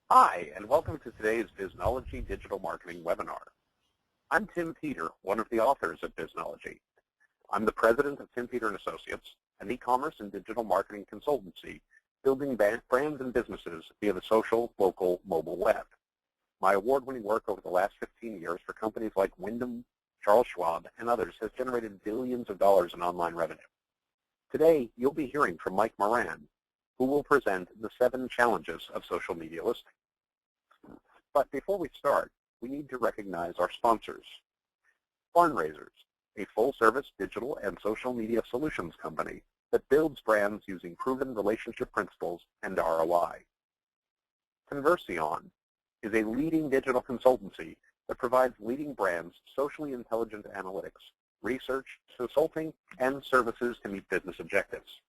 Hi, and welcome to today's Biznology Digital Marketing webinar. I'm Tim Peter, one of the authors of Biznology. I'm the president of Tim Peter & Associates, an e-commerce and digital marketing consultancy building brands and businesses via the social, local, mobile web. My award-winning work over the last 15 years for companies like Wyndham, Charles Schwab, and others has generated billions of dollars in online revenue. Today, you'll be hearing from Mike Moran, who will present the 7 challenges of social media listing. But before we start, we need to recognize our sponsors. Fundraisers, a full-service digital and social media solutions company that builds brands using proven relationship principles and ROI. Converseon is a leading digital consultancy that provides leading brands socially intelligent analytics, research, consulting, and services to meet business objectives.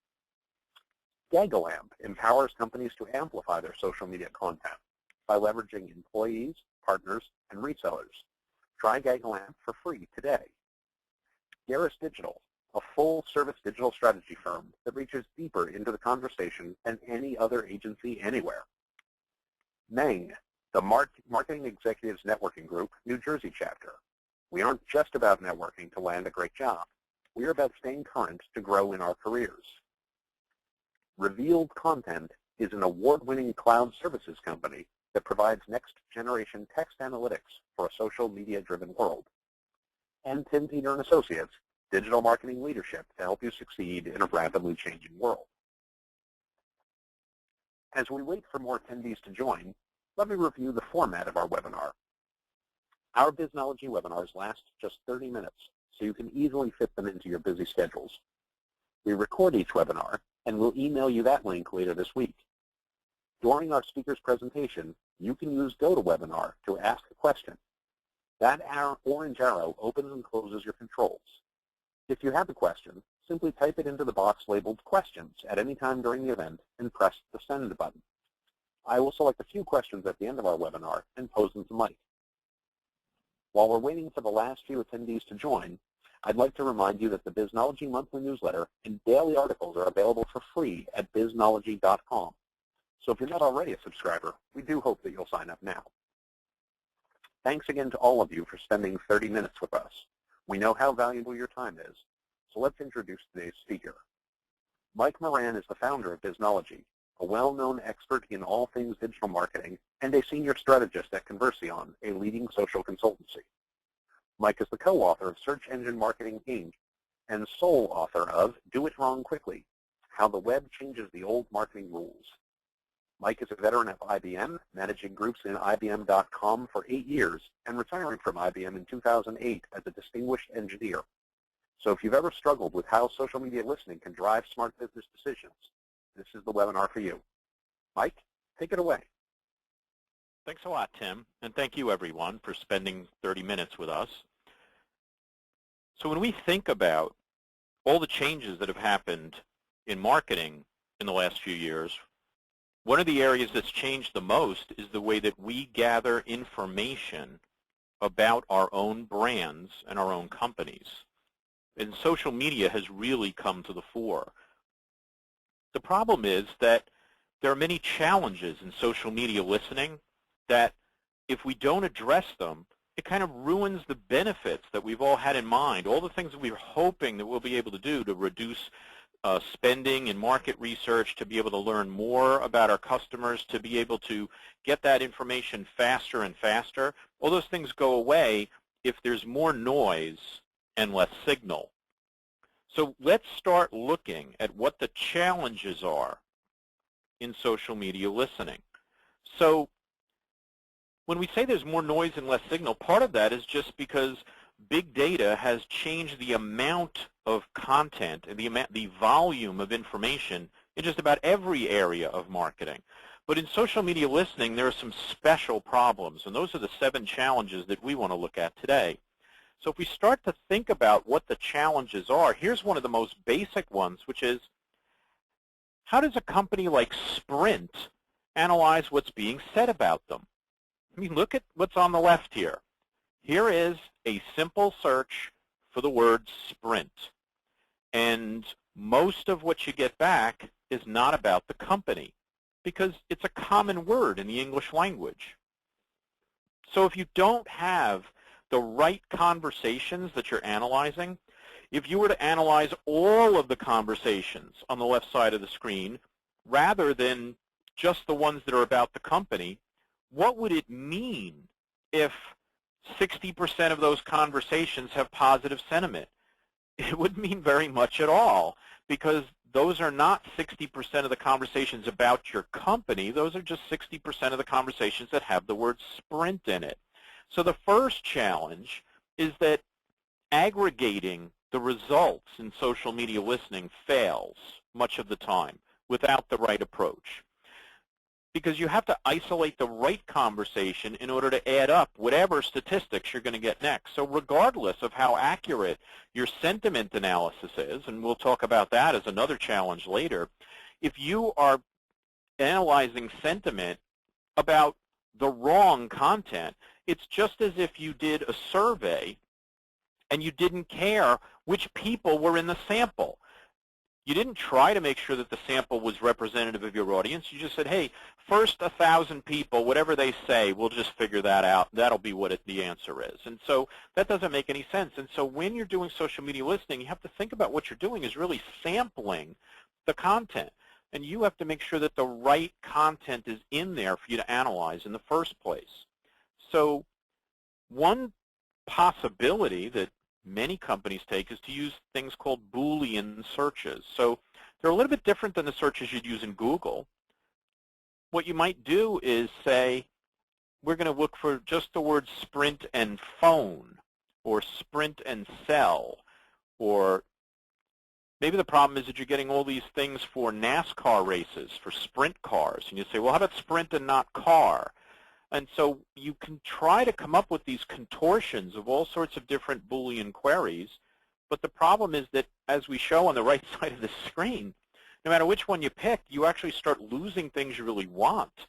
Gagalamp empowers companies to amplify their social media content by leveraging employees, partners, and resellers. Try Gagalamp for free today. Garris Digital, a full-service digital strategy firm that reaches deeper into the conversation than any other agency anywhere. Meng, the Marketing Executives Networking Group, New Jersey chapter. We aren't just about networking to land a great job. We are about staying current to grow in our careers. Revealed Content is an award-winning cloud services company that provides next-generation text analytics for a social media-driven world. And Tim Peter & Associates, digital marketing leadership to help you succeed in a rapidly changing world. As we wait for more attendees to join, let me review the format of our webinar. Our Biznology webinars last just 30 minutes, so you can easily fit them into your busy schedules. We record each webinar, and we'll email you that link later this week. During our speaker's presentation, you can use GoToWebinar to ask a question. That orange arrow opens and closes your controls. If you have a question, simply type it into the box labeled Questions at any time during the event and press the Send button. I will select a few questions at the end of our webinar and pose them to Mike. While we're waiting for the last few attendees to join, I'd like to remind you that the Biznology monthly newsletter and daily articles are available for free at biznology.com. So if you're not already a subscriber, we do hope that you'll sign up now. Thanks again to all of you for spending 30 minutes with us. We know how valuable your time is, so let's introduce today's speaker. Mike Moran is the founder of Biznology, a well-known expert in all things digital marketing and a senior strategist at Converseon, a leading social consultancy. Mike is the co-author of Search Engine Marketing, Inc. and sole author of Do It Wrong Quickly, How the Web Changes the Old Marketing Rules. Mike is a veteran of IBM, managing groups in IBM.com for 8 years and retiring from IBM in 2008 as a distinguished engineer. So if you've ever struggled with how social media listening can drive smart business decisions, this is the webinar for you. Mike, take it away. Thanks a lot, Tim, and thank you, everyone, for spending 30 minutes with us. So when we think about all the changes that have happened in marketing in the last few years, one of the areas that's changed the most is the way that we gather information about our own brands and our own companies. And social media has really come to the fore. The problem is that there are many challenges in social media listening that if we don't address them, it kind of ruins the benefits that we've all had in mind, all the things that we were hoping that we'll be able to do to reduce spending in market research, to be able to learn more about our customers, to be able to get that information faster and faster. All those things go away if there's more noise and less signal. So let's start looking at what the challenges are in social media listening. So when we say there's more noise and less signal, part of that is just because big data has changed the amount of content and the volume of information in just about every area of marketing. But in social media listening, there are some special problems, and those are the 7 challenges that we want to look at today. So if we start to think about what the challenges are, here's one of the most basic ones, which is, how does a company like Sprint analyze what's being said about them? I mean, look at what's on the left here. Here is a simple search for the word Sprint. And most of what you get back is not about the company. because it's a common word in the English language. So if you don't have the right conversations that you're analyzing, if you were to analyze all of the conversations on the left side of the screen rather than just the ones that are about the company, what would it mean if 60% of those conversations have positive sentiment? It wouldn't mean very much at all, because those are not 60% of the conversations about your company. Those are just 60% of the conversations that have the word sprint in it. So the first challenge is that aggregating the results in social media listening fails much of the time without the right approach, because you have to isolate the right conversation in order to add up whatever statistics you're going to get next. So regardless of how accurate your sentiment analysis is, and we'll talk about that as another challenge later, if you are analyzing sentiment about the wrong content, it's just as if you did a survey and you didn't care which people were in the sample. You didn't try to make sure that the sample was representative of your audience. You just said, hey, first 1,000 people, whatever they say, we'll just figure that out. That'll be what the answer is. And so that doesn't make any sense. And so when you're doing social media listening, you have to think about what you're doing is really sampling the content. And you have to make sure that the right content is in there for you to analyze in the first place. So one possibility that many companies take is to use things called Boolean searches. So they're a little bit different than the searches you'd use in Google. What you might do is say, we're going to look for just the word sprint and phone, or sprint and sell, or maybe the problem is that you're getting all these things for NASCAR races, for sprint cars, and you say, well, how about sprint and not car? And so you can try to come up with these contortions of all sorts of different Boolean queries, but the problem is that, as we show on the right side of the screen, no matter which one you pick, you actually start losing things you really want.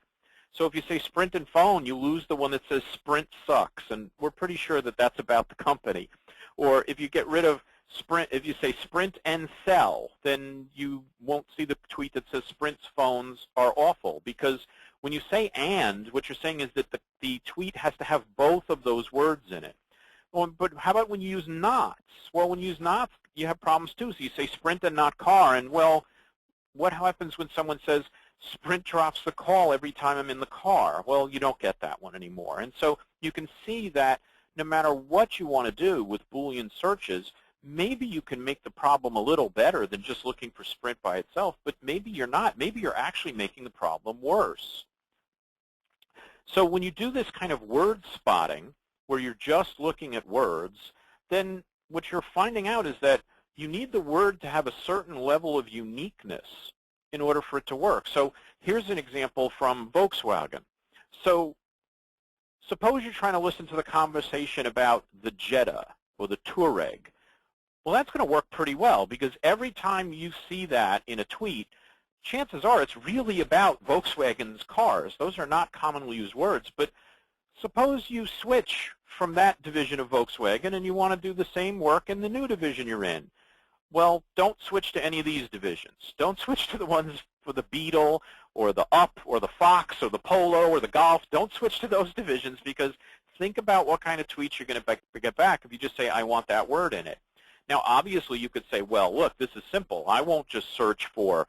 So if you say sprint and phone, you lose the one that says sprint sucks, and we're pretty sure that that's about the company. Or if you get rid of sprint, if you say sprint and sell, then you won't see the tweet that says sprint's phones are awful, because when you say and, what you're saying is that the tweet has to have both of those words in it. Well, but how about when you use nots? Well, when you use nots, you have problems too. So you say sprint and not car, and well, what happens when someone says sprint drops the call every time I'm in the car? Well, you don't get that one anymore. And so you can see that no matter what you want to do with Boolean searches, maybe you can make the problem a little better than just looking for sprint by itself, but maybe you're not. Maybe you're actually making the problem worse. So when you do this kind of word spotting, where you're just looking at words, then what you're finding out is that you need the word to have a certain level of uniqueness in order for it to work. So here's an example from Volkswagen. So suppose you're trying to listen to the conversation about the Jetta or the Touareg. Well, that's going to work pretty well, because every time you see that in a tweet, chances are it's really about Volkswagen's cars. Those are not commonly used words, but suppose you switch from that division of Volkswagen and you want to do the same work in the new division you're in. Well, don't switch to any of these divisions. Don't switch to the ones for the Beetle or the Up or the Fox or the Polo or the Golf. Don't switch to those divisions, because think about what kind of tweets you're going to get back if you just say, I want that word in it. Now, obviously, you could say, well, look, this is simple. I won't just search for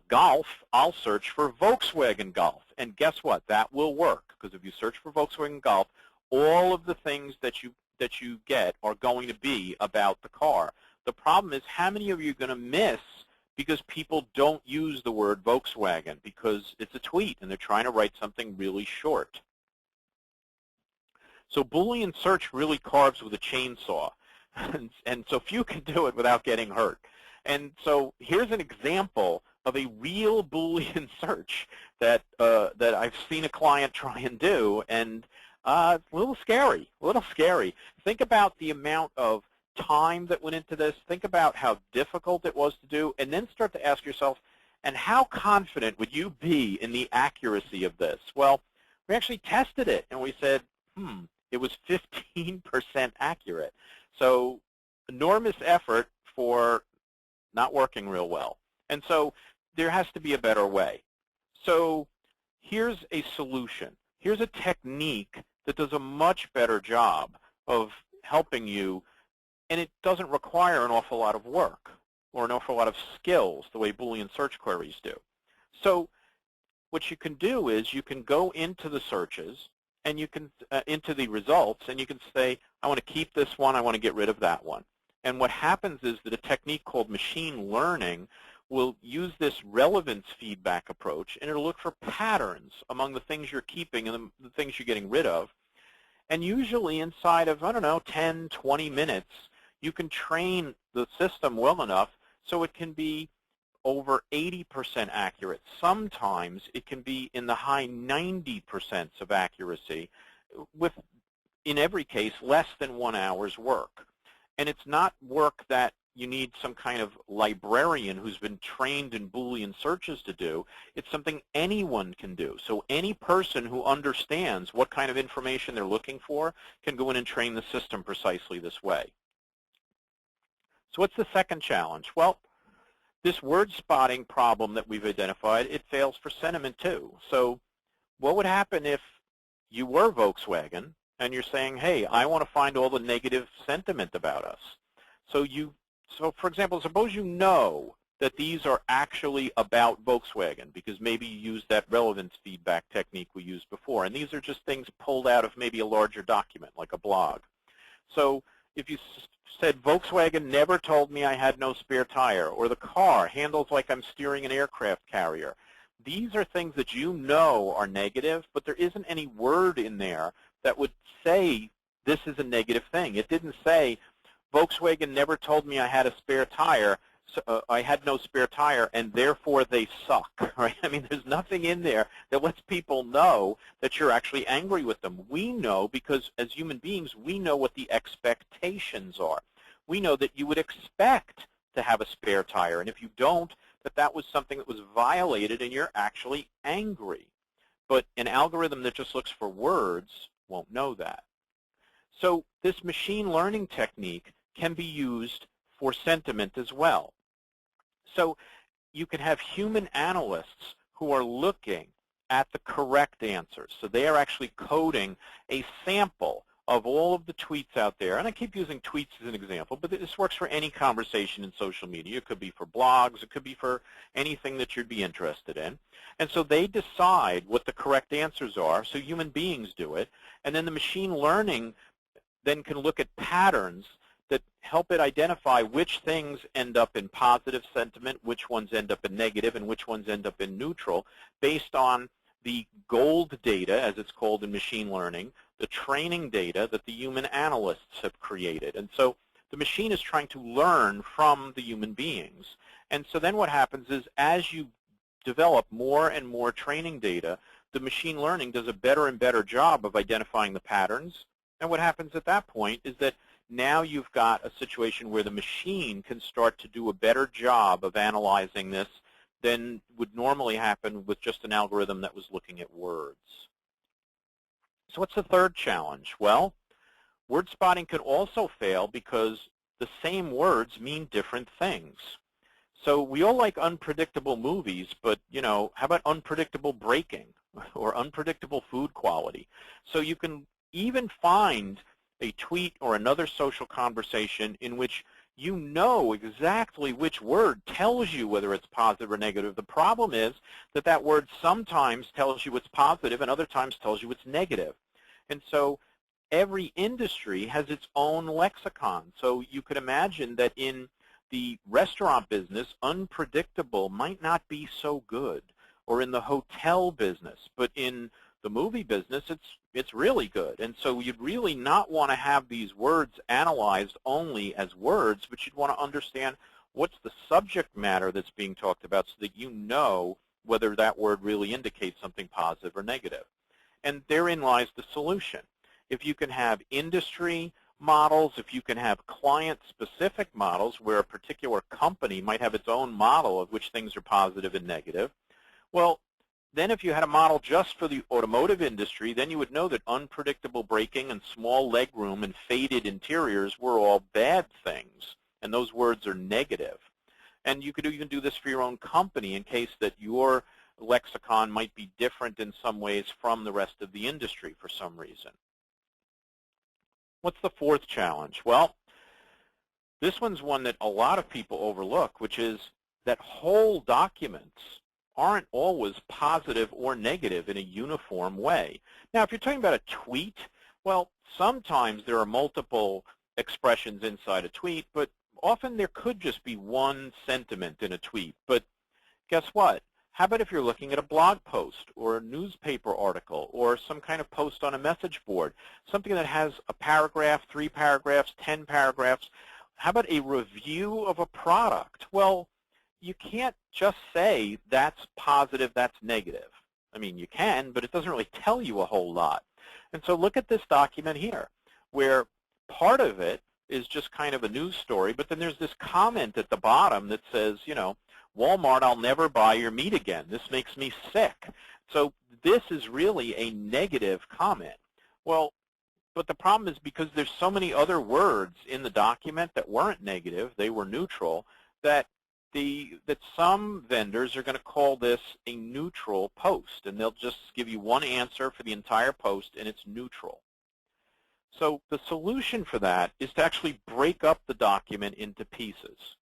Golf. I'll search for Volkswagen Golf. And guess what? That will work, because if you search for Volkswagen Golf, all of the things that you get are going to be about the car. The problem is, how many of you are going to miss because people don't use the word Volkswagen because it's a tweet and they're trying to write something really short? So Boolean search really carves with a chainsaw. And so few can do it without getting hurt. And so here's an example of a real Boolean search that I've seen a client try and do, and it's a little scary, Think about the amount of time that went into this. Think about how difficult it was to do, and then start to ask yourself, and how confident would you be in the accuracy of this? Well, we actually tested it, and we said, it was 15% accurate. So enormous effort for not working real well. And so there has to be a better way. So here's a solution. Here's a technique that does a much better job of helping you, and it doesn't require an awful lot of work or an awful lot of skills the way Boolean search queries do. So what you can do is you can go into the searches and you can, into the results, and you can say, I want to keep this one, I want to get rid of that one. And what happens is that a technique called machine learning will use this relevance feedback approach, and it'll look for patterns among the things you're keeping and the things you're getting rid of. And usually inside of, I don't know, 10, 20 minutes, you can train the system well enough so it can be over 80% accurate. Sometimes it can be in the high 90% of accuracy with, in every case, less than 1 hour's work. And it's not work that you need some kind of librarian who's been trained in Boolean searches to do. It's something anyone can do. So any person who understands what kind of information they're looking for can go in and train the system precisely this way. So what's the second challenge? Well, this word spotting problem that we've identified, it fails for sentiment too. So what would happen if you were Volkswagen and you're saying, hey, I want to find all the negative sentiment about us? So for example, suppose you know that these are actually about Volkswagen because maybe you used that relevance feedback technique we used before, and these are just things pulled out of maybe a larger document like a blog. So if you said, Volkswagen never told me I had no spare tire, or the car handles like I'm steering an aircraft carrier, these are things that you know are negative, but there isn't any word in there that would say this is a negative thing. It didn't say, Volkswagen never told me I had a spare tire, so, I had no spare tire, and therefore they suck. Right? I mean, there's nothing in there that lets people know that you're actually angry with them. We know, because as human beings, we know what the expectations are. We know that you would expect to have a spare tire, and if you don't, that was something that was violated and you're actually angry. But an algorithm that just looks for words won't know that. So this machine learning technique can be used for sentiment as well. So you can have human analysts who are looking at the correct answers. So they are actually coding a sample of all of the tweets out there. And I keep using tweets as an example, but this works for any conversation in social media. It could be for blogs. It could be for anything that you'd be interested in. And so they decide what the correct answers are. So human beings do it. And then the machine learning then can look at patterns that help it identify which things end up in positive sentiment, which ones end up in negative, and which ones end up in neutral, based on the gold data, as it's called in machine learning, the training data that the human analysts have created. And so the machine is trying to learn from the human beings. And so then what happens is, as you develop more and more training data, the machine learning does a better and better job of identifying the patterns. And what happens at that point is that now you've got a situation where the machine can start to do a better job of analyzing this than would normally happen with just an algorithm that was looking at words. So what's the third challenge? Well, word spotting could also fail because the same words mean different things. So we all like unpredictable movies, but, how about unpredictable braking or unpredictable food quality? So you can even find a tweet or another social conversation in which you know exactly which word tells you whether it's positive or negative. The problem is that that word sometimes tells you it's positive and other times tells you it's negative. And so every industry has its own lexicon. So you could imagine that in the restaurant business, unpredictable might not be so good, or in the hotel business, but in the movie business, it's really good. And so you'd really not want to have these words analyzed only as words, but you'd want to understand what's the subject matter that's being talked about so that you know whether that word really indicates something positive or negative. And therein lies the solution. If you can have industry models, if you can have client-specific models where a particular company might have its own model of which things are positive and negative, well, then if you had a model just for the automotive industry, then you would know that unpredictable braking and small legroom and faded interiors were all bad things, and those words are negative. And you could even do this for your own company in case that your lexicon might be different in some ways from the rest of the industry for some reason. What's the fourth challenge? Well, this one's one that a lot of people overlook, which is that whole documents aren't always positive or negative in a uniform way. Now, if you're talking about a tweet, well, sometimes there are multiple expressions inside a tweet, but often there could just be one sentiment in a tweet. But guess what? How about if you're looking at a blog post or a newspaper article or some kind of post on a message board, something that has a paragraph, 3 paragraphs, 10 paragraphs? How about a review of a product? Well, you can't just say that's positive, that's negative. I mean, you can, but it doesn't really tell you a whole lot. And so look at this document here, where part of it is just kind of a news story, but then there's this comment at the bottom that says, you know, Walmart, I'll never buy your meat again. This makes me sick. So this is really a negative comment. Well, but the problem is because there's so many other words in the document that weren't negative, they were neutral, that some vendors are going to call this a neutral post, and they'll just give you one answer for the entire post, and it's neutral. So the solution for that is to actually break up the document into pieces.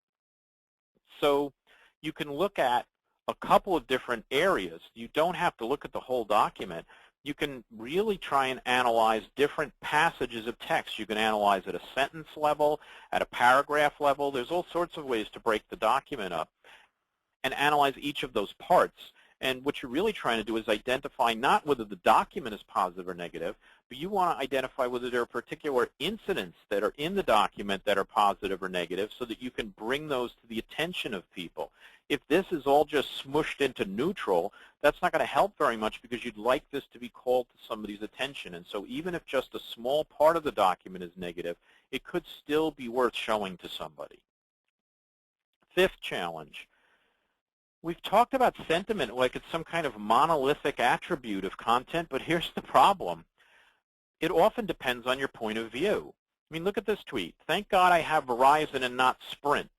So you can look at a couple of different areas. You don't have to look at the whole document. You can really try and analyze different passages of text. You can analyze at a sentence level, at a paragraph level. There's all sorts of ways to break the document up and analyze each of those parts. And what you're really trying to do is identify not whether the document is positive or negative, but you want to identify whether there are particular incidents that are in the document that are positive or negative so that you can bring those to the attention of people. If this is all just smushed into neutral, that's not going to help very much because you'd like this to be called to somebody's attention. And so even if just a small part of the document is negative, it could still be worth showing to somebody. Fifth challenge. We've talked about sentiment like it's some kind of monolithic attribute of content, but here's the problem. It often depends on your point of view. I mean, look at this tweet. Thank God I have Verizon and not Sprint.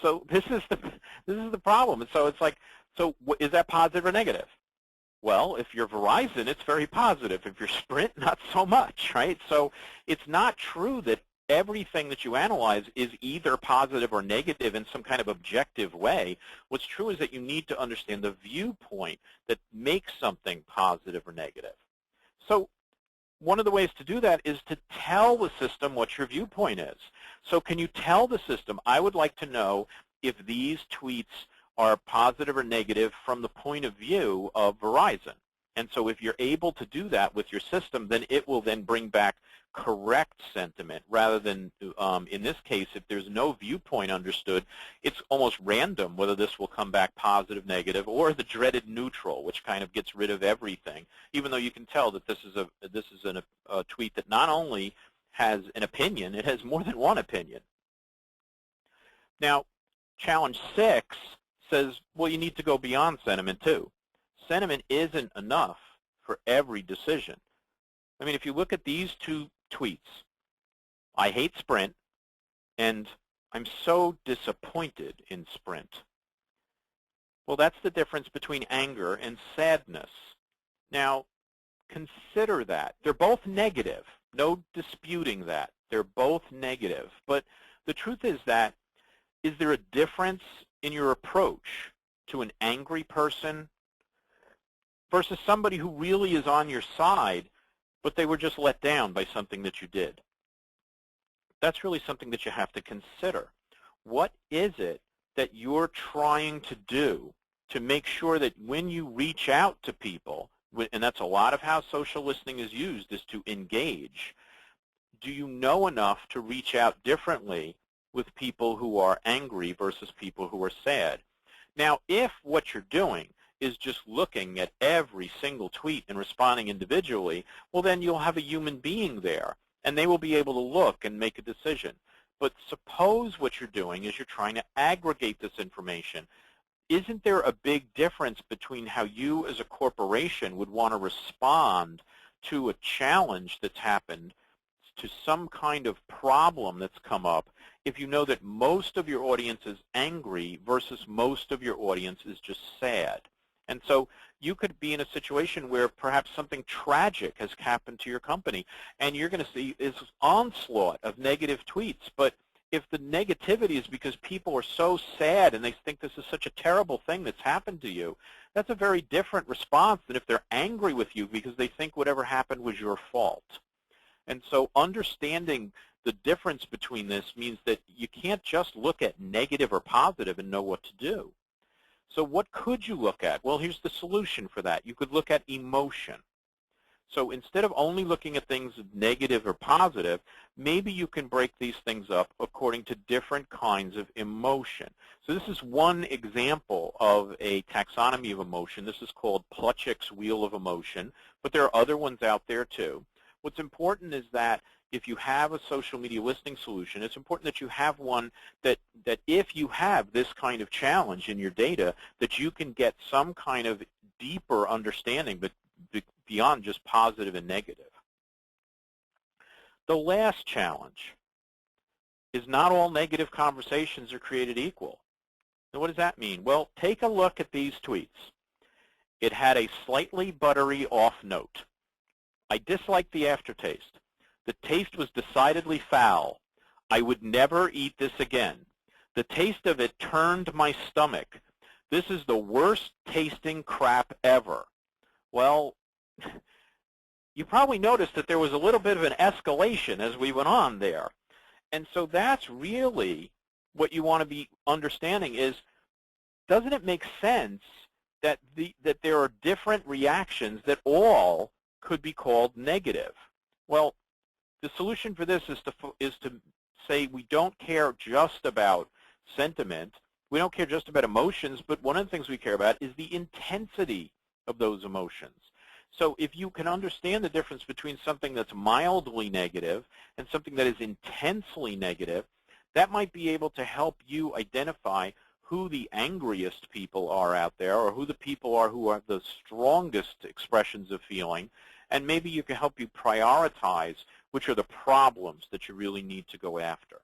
So this is the problem. And so it's like, so is that positive or negative? Well, if you're Verizon, it's very positive. If you're Sprint, not so much, right? So it's not true that everything that you analyze is either positive or negative in some kind of objective way. What's true is that you need to understand the viewpoint that makes something positive or negative. So one of the ways to do that is to tell the system what your viewpoint is. So can you tell the system, I would like to know if these tweets are positive or negative from the point of view of Verizon. And so if you're able to do that with your system, then it will then bring back correct sentiment rather than, in this case, if there's no viewpoint understood, it's almost random whether this will come back positive, negative, or the dreaded neutral, which kind of gets rid of everything, even though you can tell that this is a tweet that not only has an opinion, it has more than one opinion. Now, challenge 6 says, well, you need to go beyond sentiment too. Sentiment isn't enough for every decision. I mean, if you look at these two tweets, I hate Sprint, and I'm so disappointed in Sprint. Well, that's the difference between anger and sadness. Now, consider that. They're both negative. No disputing that. They're both negative. But the truth is that, is there a difference in your approach to an angry person versus somebody who really is on your side, but they were just let down by something that you did? That's really something that you have to consider. What is it that you're trying to do to make sure that when you reach out to people, and that's a lot of how social listening is used, is to engage, do you know enough to reach out differently with people who are angry versus people who are sad? Now, if what you're doing is just looking at every single tweet and responding individually, well, then you'll have a human being there, and they will be able to look and make a decision. But suppose what you're doing is you're trying to aggregate this information. Isn't there a big difference between how you as a corporation would want to respond to a challenge that's happened to some kind of problem that's come up if you know that most of your audience is angry versus most of your audience is just sad. And so you could be in a situation where perhaps something tragic has happened to your company, and you're going to see this onslaught of negative tweets. But if the negativity is because people are so sad and they think this is such a terrible thing that's happened to you, that's a very different response than if they're angry with you because they think whatever happened was your fault. And so understanding the difference between this means that you can't just look at negative or positive and know what to do. So what could you look at? Well, here's the solution for that. You could look at emotion. So instead of only looking at things negative or positive, maybe you can break these things up according to different kinds of emotion. So this is one example of a taxonomy of emotion. This is called Plutchik's Wheel of Emotion, but there are other ones out there too. What's important is that if you have a social media listening solution, it's important that you have one that if you have this kind of challenge in your data, that you can get some kind of deeper understanding, but beyond just positive and negative. The last challenge is not all negative conversations are created equal. Now, what does that mean? Well, take a look at these tweets. It had a slightly buttery off note. I disliked the aftertaste. The taste was decidedly foul. I would never eat this again. The taste of it turned my stomach. This is the worst tasting crap ever. Well, you probably noticed that there was a little bit of an escalation as we went on there. And so that's really what you want to be understanding is, doesn't it make sense that there are different reactions that all could be called negative? Well, the solution for this is to say we don't care just about sentiment, we don't care just about emotions, but one of the things we care about is the intensity of those emotions. So if you can understand the difference between something that's mildly negative and something that is intensely negative, that might be able to help you identify who the angriest people are out there, or who the people are who are the strongest expressions of feeling, and maybe you can help you prioritize which are the problems that you really need to go after.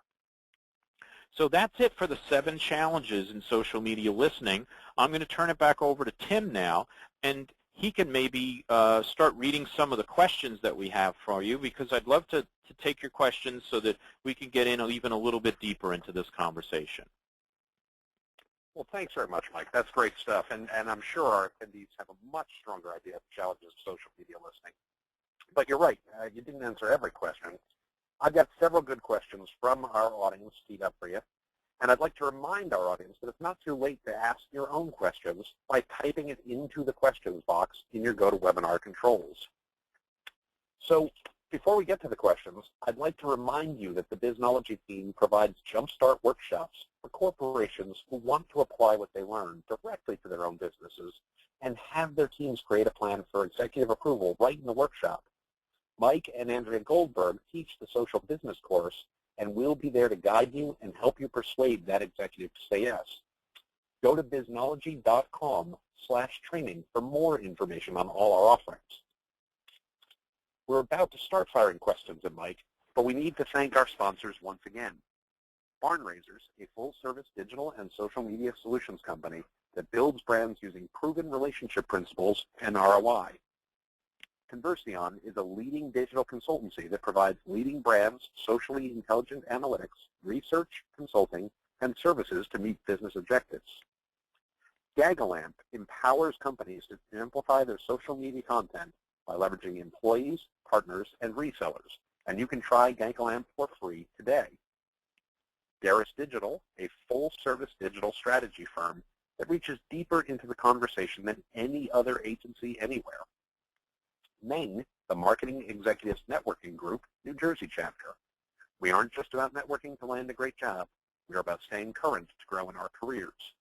So that's it for the 7 challenges in social media listening. I'm going to turn it back over to Tim now, and he can maybe start reading some of the questions that we have for you, because I'd love to take your questions so that we can get in even a little bit deeper into this conversation. Well, thanks very much, Mike. That's great stuff, and I'm sure our attendees have a much stronger idea of the challenges of social media listening. But you're right, you didn't answer every question. I've got several good questions from our audience teed up for you, and I'd like to remind our audience that it's not too late to ask your own questions by typing it into the questions box in your GoToWebinar controls. So before we get to the questions, I'd like to remind you that the Biznology team provides Jumpstart workshops for corporations who want to apply what they learn directly to their own businesses and have their teams create a plan for executive approval right in the workshop. Mike and Andrea Goldberg teach the social business course, and we'll be there to guide you and help you persuade that executive to say yes. Go to biznology.com/training for more information on all our offerings. We're about to start firing questions at Mike, but we need to thank our sponsors once again. Barn Raisers, a full-service digital and social media solutions company that builds brands using proven relationship principles and ROI. Converseon is a leading digital consultancy that provides leading brands socially intelligent analytics, research, consulting, and services to meet business objectives. Gagalamp empowers companies to amplify their social media content by leveraging employees, partners, and resellers, and you can try Gagalamp for free today. Darris Digital, a full-service digital strategy firm that reaches deeper into the conversation than any other agency anywhere. Meng, the Marketing Executives Networking Group, New Jersey chapter. We aren't just about networking to land a great job. We're about staying current to grow in our careers.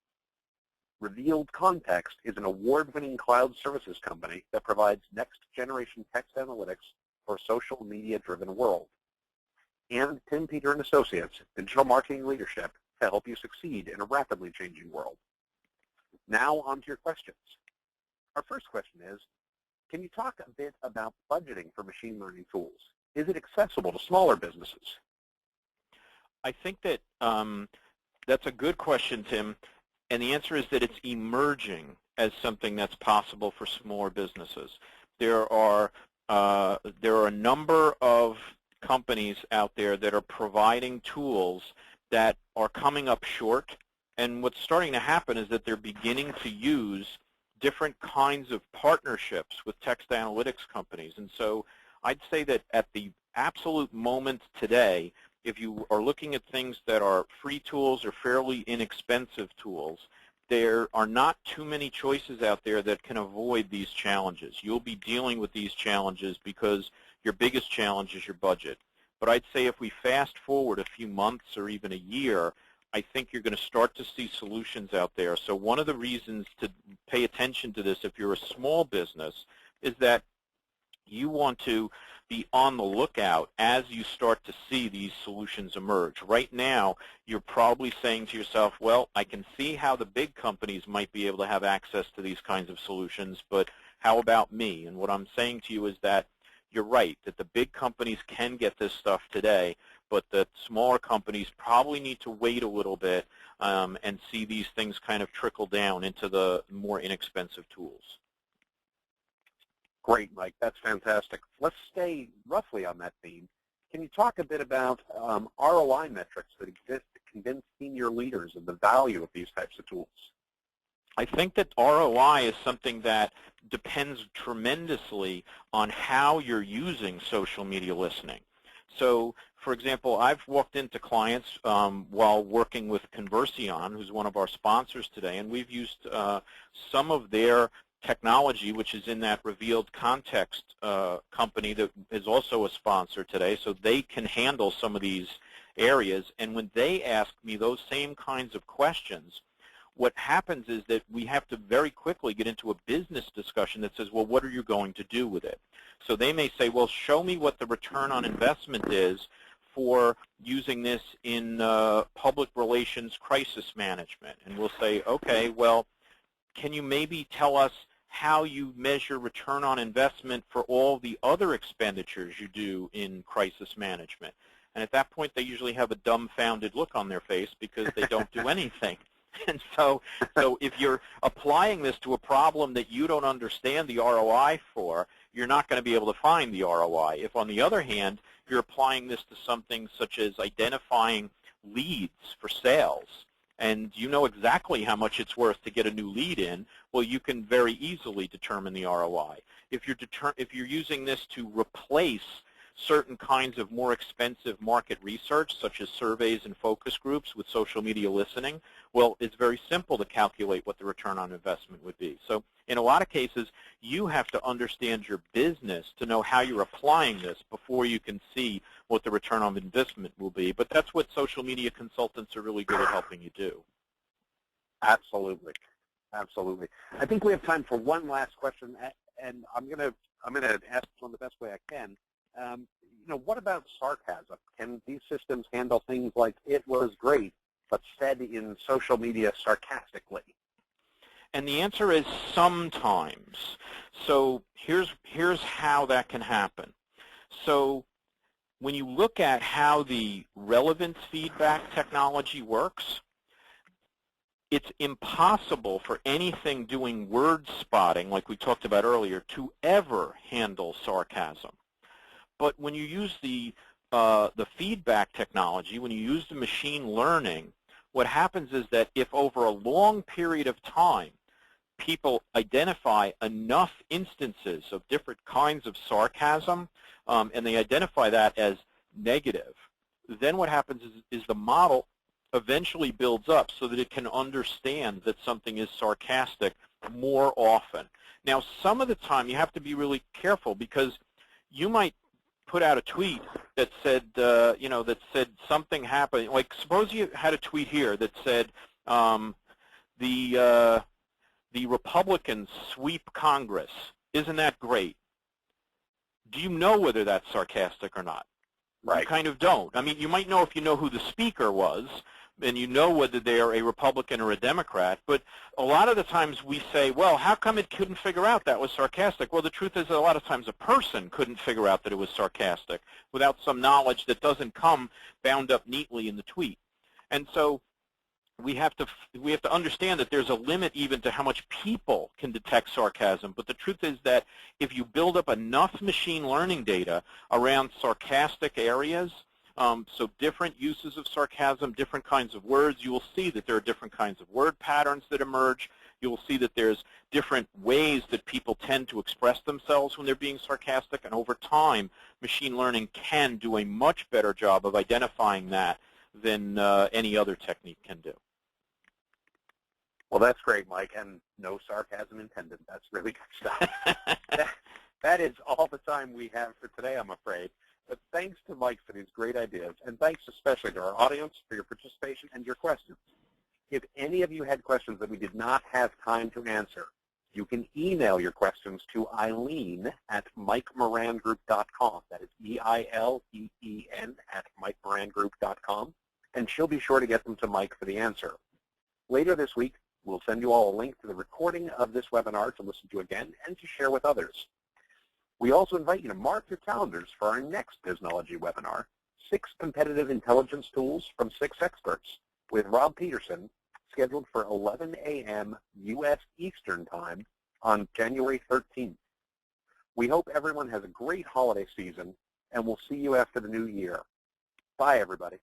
Revealed Context is an award-winning cloud services company that provides next-generation text analytics for a social media-driven world. And Tim, Peter & Associates, digital marketing leadership to help you succeed in a rapidly changing world. Now on to your questions. Our first question is, can you talk a bit about budgeting for machine learning tools? Is it accessible to smaller businesses? I think that that's a good question, Tim, and the answer is that it's emerging as something that's possible for smaller businesses. There are a number of companies out there that are providing tools that are coming up short, and what's starting to happen is that they're beginning to use different kinds of partnerships with text analytics companies. And so I'd say that at the absolute moment today, if you are looking at things that are free tools or fairly inexpensive tools, there are not too many choices out there that can avoid these challenges. You'll be dealing with these challenges because your biggest challenge is your budget. But I'd say if we fast forward a few months or even a year, I think you're going to start to see solutions out there. So one of the reasons to pay attention to this if you're a small business is that you want to be on the lookout as you start to see these solutions emerge. Right now, you're probably saying to yourself, well, I can see how the big companies might be able to have access to these kinds of solutions, but how about me? And what I'm saying to you is that you're right, that the big companies can get this stuff today, but the smaller companies probably need to wait a little bit and see these things kind of trickle down into the more inexpensive tools. Great, Mike. That's fantastic. Let's stay roughly on that theme. Can you talk a bit about ROI metrics that exist to convince senior leaders of the value of these types of tools? I think that ROI is something that depends tremendously on how you're using social media listening. So, for example, I've walked into clients while working with Converseon, who's one of our sponsors today, and we've used some of their technology, which is in that revealed context company that is also a sponsor today, so they can handle some of these areas. And when they ask me those same kinds of questions, what happens is that we have to very quickly get into a business discussion that says, well, what are you going to do with it? So they may say, well, show me what the return on investment is for using this in public relations crisis management. And we'll say, okay, well, can you maybe tell us how you measure return on investment for all the other expenditures you do in crisis management? And at that point, they usually have a dumbfounded look on their face because they don't do anything. And so if you're applying this to a problem that you don't understand the ROI for, you're not going to be able to find the ROI. If, on the other hand, you're applying this to something such as identifying leads for sales, and you know exactly how much it's worth to get a new lead in, well, you can very easily determine the ROI. If you're using this to replace certain kinds of more expensive market research, such as surveys and focus groups with social media listening, well, it's very simple to calculate what the return on investment would be. So in a lot of cases, you have to understand your business to know how you're applying this before you can see what the return on investment will be. But that's what social media consultants are really good at helping you do. Absolutely. Absolutely. I think we have time for one last question, and I'm gonna ask this one the best way I can. What about sarcasm? Can these systems handle things like "it was great," but said in social media sarcastically? And the answer is sometimes. So here's how that can happen. So when you look at how the relevance feedback technology works, it's impossible for anything doing word spotting, like we talked about earlier, to ever handle sarcasm. But when you use the feedback technology, when you use the machine learning, what happens is that if over a long period of time people identify enough instances of different kinds of sarcasm, and they identify that as negative, then what happens is the model eventually builds up so that it can understand that something is sarcastic more often. Now, some of the time you have to be really careful because you might put out a tweet that said, that said something happened. Like, suppose you had a tweet here that said, the Republicans sweep Congress. Isn't that great? Do you know whether that's sarcastic or not? Right. You kind of don't. I mean, you might know if you know who the speaker was, and you know whether they are a Republican or a Democrat. But a lot of the times we say, well, how come it couldn't figure out that was sarcastic? Well, the truth is that a lot of times a person couldn't figure out that it was sarcastic without some knowledge that doesn't come bound up neatly in the tweet. And so we have to understand that there's a limit even to how much people can detect sarcasm. But the truth is that if you build up enough machine learning data around sarcastic areas, so different uses of sarcasm, different kinds of words, you will see that there are different kinds of word patterns that emerge. You will see that there's different ways that people tend to express themselves when they're being sarcastic. And over time, machine learning can do a much better job of identifying that than any other technique can do. Well, that's great, Mike, and no sarcasm intended. That's really good stuff. That is all the time we have for today, I'm afraid. But thanks to Mike for these great ideas, and thanks especially to our audience for your participation and your questions. If any of you had questions that we did not have time to answer, you can email your questions to Eileen at MikeMoranGroup.com. That is EILEEN at MikeMoranGroup.com, and she'll be sure to get them to Mike for the answer. Later this week, we'll send you all a link to the recording of this webinar to listen to again and to share with others. We also invite you to mark your calendars for our next Biznology webinar, 6 Competitive Intelligence Tools from 6 Experts, with Rob Peterson, scheduled for 11 a.m. U.S. Eastern Time on January 13th. We hope everyone has a great holiday season, and we'll see you after the new year. Bye, everybody.